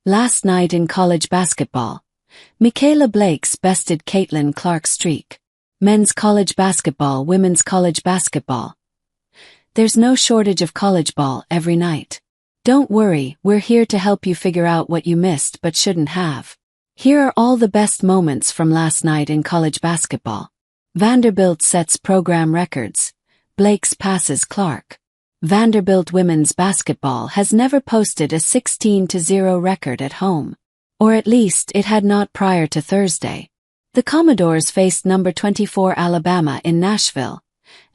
Last night in college basketball, Mikayla Blake's bested Caitlin Clark's streak. Men's college basketball, women's college basketball. There's no shortage of college ball every night. Don't worry, we're here to help you figure out what you missed but shouldn't have. Here are all the best moments from last night in college basketball. Vanderbilt sets program records. Blake's passes Clark. Vanderbilt women's basketball has never posted a 16-0 record at home. Or at least it had not prior to Thursday. The Commodores faced number 24 Alabama in Nashville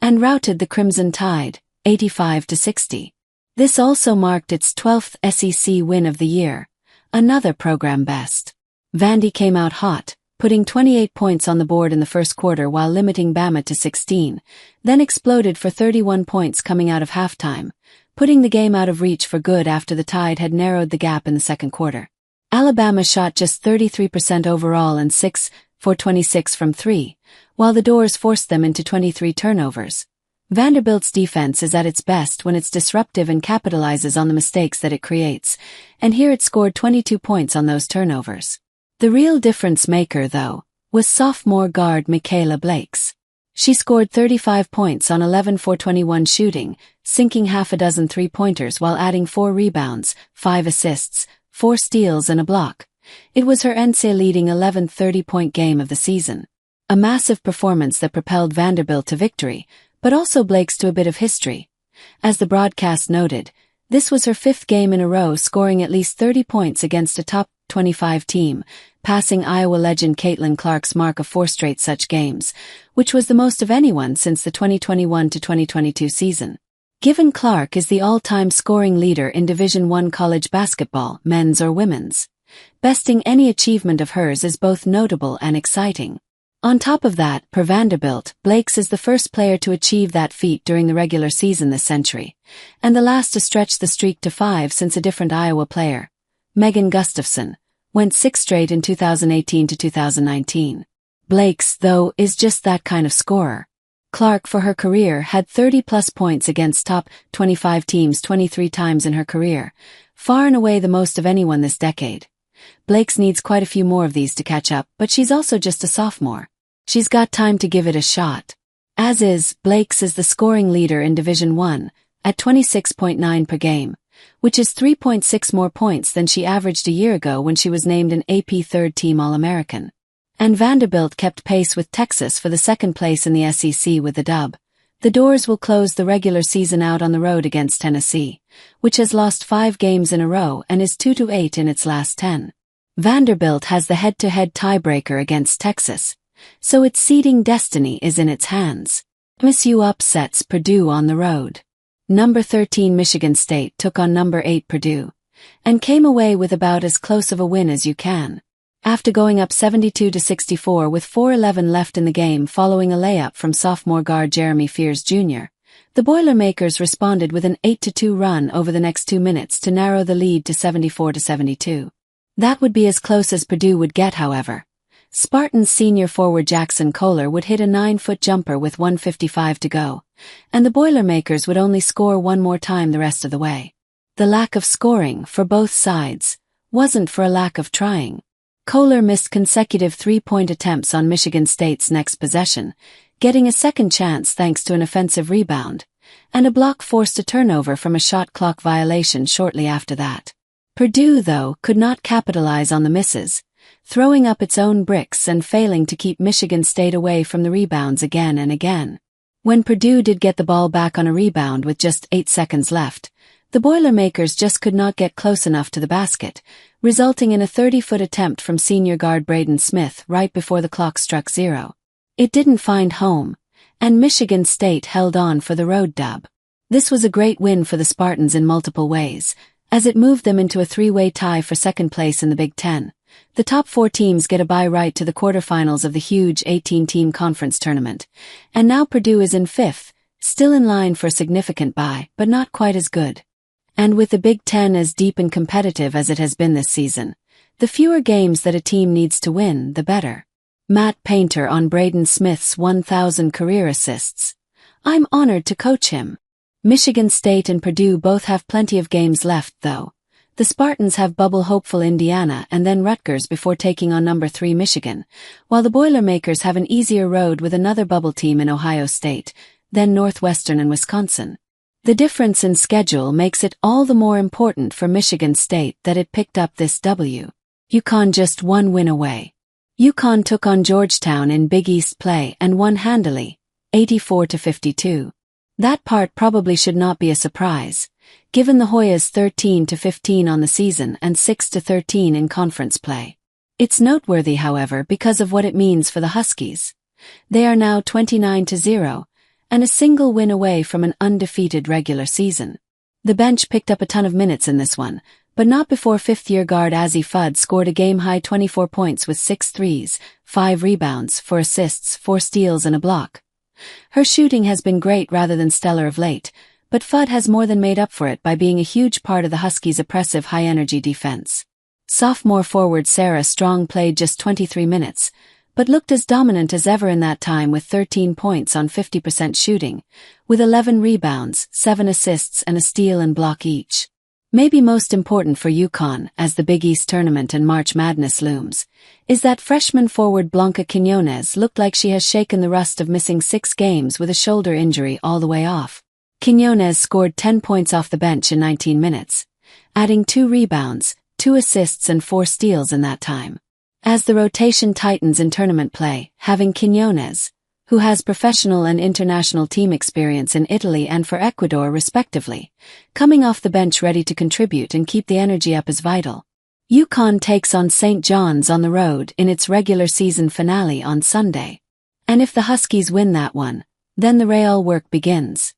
and routed the Crimson Tide, 85-60. This also marked its 12th SEC win of the year, another program best. Vandy came out hot, putting 28 points on the board in the first quarter while limiting Bama to 16, then exploded for 31 points coming out of halftime, putting the game out of reach for good after the Tide had narrowed the gap in the second quarter. Alabama shot just 33% overall and 6 for 26 from 3, while the Doors forced them into 23 turnovers. Vanderbilt's defense is at its best when it's disruptive and capitalizes on the mistakes that it creates, and here it scored 22 points on those turnovers. The real difference maker, though, was sophomore guard Mikayla Blake's. She scored 35 points on 11 for 21 shooting, sinking half a dozen three-pointers while adding 4 rebounds, 5 assists, 4 steals and a block. It was her NCAA-leading 11th 30-point game of the season. A massive performance that propelled Vanderbilt to victory, but also Blake's to a bit of history. As the broadcast noted, this was her 5th game in a row scoring at least 30 points against a top 25 team, passing Iowa legend Caitlin Clark's mark of 4 straight such games, which was the most of anyone since the 2021-2022 season. Given Clark is the all-time scoring leader in Division I college basketball, men's or women's. Besting any achievement of hers is both notable and exciting. On top of that, per Vanderbilt, Blake's is the first player to achieve that feat during the regular season this century, and the last to stretch the streak to 5 since a different Iowa player, Megan Gustafson, went 6 straight in 2018 to 2019. Blake's, though, is just that kind of scorer. Clark for her career had 30-plus points against top 25 teams 23 times in her career, far and away the most of anyone this decade. Blake's needs quite a few more of these to catch up, but she's also just a sophomore. She's got time to give it a shot. As is, Blake's is the scoring leader in Division I, at 26.9 per game, which is 3.6 more points than she averaged a year ago when she was named an AP third-team All-American. And Vanderbilt kept pace with Texas for the second place in the SEC with the dub. The Doors will close the regular season out on the road against Tennessee, which has lost 5 games in a row and is 2-8 in its last 10. Vanderbilt has the head-to-head tiebreaker against Texas, so its seeding destiny is in its hands. MSU upsets Purdue on the road. Number 13 Michigan State took on number 8 Purdue, and came away with about as close of a win as you can. After going up 72-64 with 4:11 left in the game following a layup from sophomore guard Jeremy Fears Jr., the Boilermakers responded with an 8-2 run over the next 2 minutes to narrow the lead to 74-72. That would be as close as Purdue would get, however. Spartans senior forward Jackson Kohler would hit a 9-foot jumper with 1:55 to go, and the Boilermakers would only score one more time the rest of the way. The lack of scoring, for both sides, wasn't for a lack of trying. Kohler missed consecutive 3-point attempts on Michigan State's next possession, getting a second chance thanks to an offensive rebound, and a block forced a turnover from a shot clock violation shortly after that. Purdue, though, could not capitalize on the misses, throwing up its own bricks and failing to keep Michigan State away from the rebounds again and again. When Purdue did get the ball back on a rebound with just 8 seconds left, the Boilermakers just could not get close enough to the basket, resulting in a 30-foot attempt from senior guard Braden Smith right before the clock struck 0. It didn't find home, and Michigan State held on for the road dub. This was a great win for the Spartans in multiple ways, as it moved them into a 3-way tie for second place in the Big Ten. The top 4 teams get a bye right to the quarterfinals of the huge 18-team conference tournament, and now Purdue is in 5th, still in line for a significant bye, but not quite as good. And with the Big Ten as deep and competitive as it has been this season, the fewer games that a team needs to win, the better. Matt Painter on Braden Smith's 1,000 career assists. I'm honored to coach him. Michigan State and Purdue both have plenty of games left, though. The Spartans have bubble hopeful Indiana and then Rutgers before taking on number 3 Michigan, while the Boilermakers have an easier road with another bubble team in Ohio State, then Northwestern and Wisconsin. The difference in schedule makes it all the more important for Michigan State that it picked up this W. UConn just one win away. UConn took on Georgetown in Big East play and won handily, 84-52. That part probably should not be a surprise, given the Hoyas 13-15 on the season and 6-13 in conference play. It's noteworthy, however, because of what it means for the Huskies. They are now 29-0, and a single win away from an undefeated regular season. The bench picked up a ton of minutes in this one, but not before fifth-year guard Azzi Fudd scored a game-high 24 points with 6 threes, 5 rebounds, 4 assists, 4 steals and a block. Her shooting has been great rather than stellar of late, but Fudd has more than made up for it by being a huge part of the Huskies' oppressive high-energy defense. Sophomore forward Sarah Strong played just 23 minutes, but looked as dominant as ever in that time with 13 points on 50% shooting, with 11 rebounds, 7 assists and a steal and block each. Maybe most important for UConn, as the Big East tournament and March Madness looms, is that freshman forward Blanca Quiñones looked like she has shaken the rust of missing 6 games with a shoulder injury all the way off. Quiñones scored 10 points off the bench in 19 minutes, adding 2 rebounds, 2 assists and 4 steals in that time. As the rotation tightens in tournament play, having Quiñones, who has professional and international team experience in Italy and for Ecuador respectively, coming off the bench ready to contribute and keep the energy up is vital. UConn takes on St. John's on the road in its regular season finale on Sunday. And if the Huskies win that one, then the real work begins.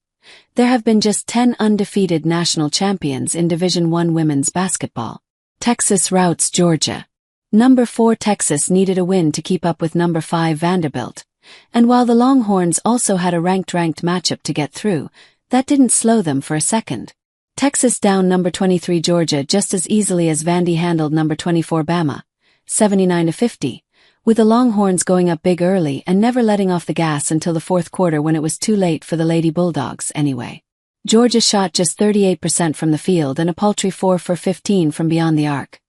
There have been just 10 undefeated national champions in Division I women's basketball. Texas routs Georgia. Number 4 Texas needed a win to keep up with number 5 Vanderbilt. And while the Longhorns also had a ranked matchup to get through, that didn't slow them for a second. Texas downed number 23 Georgia just as easily as Vandy handled number 24 Bama, 79-50, with the Longhorns going up big early and never letting off the gas until the fourth quarter when it was too late for the Lady Bulldogs anyway. Georgia shot just 38% from the field and a paltry 4 for 15 from beyond the arc.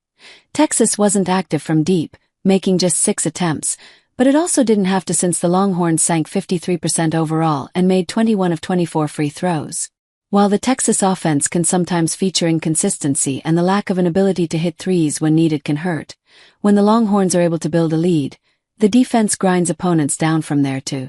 Texas wasn't active from deep, making just 6 attempts, but it also didn't have to since the Longhorns sank 53% overall and made 21 of 24 free throws. While the Texas offense can sometimes feature inconsistency and the lack of an ability to hit threes when needed can hurt, when the Longhorns are able to build a lead, the defense grinds opponents down from there too.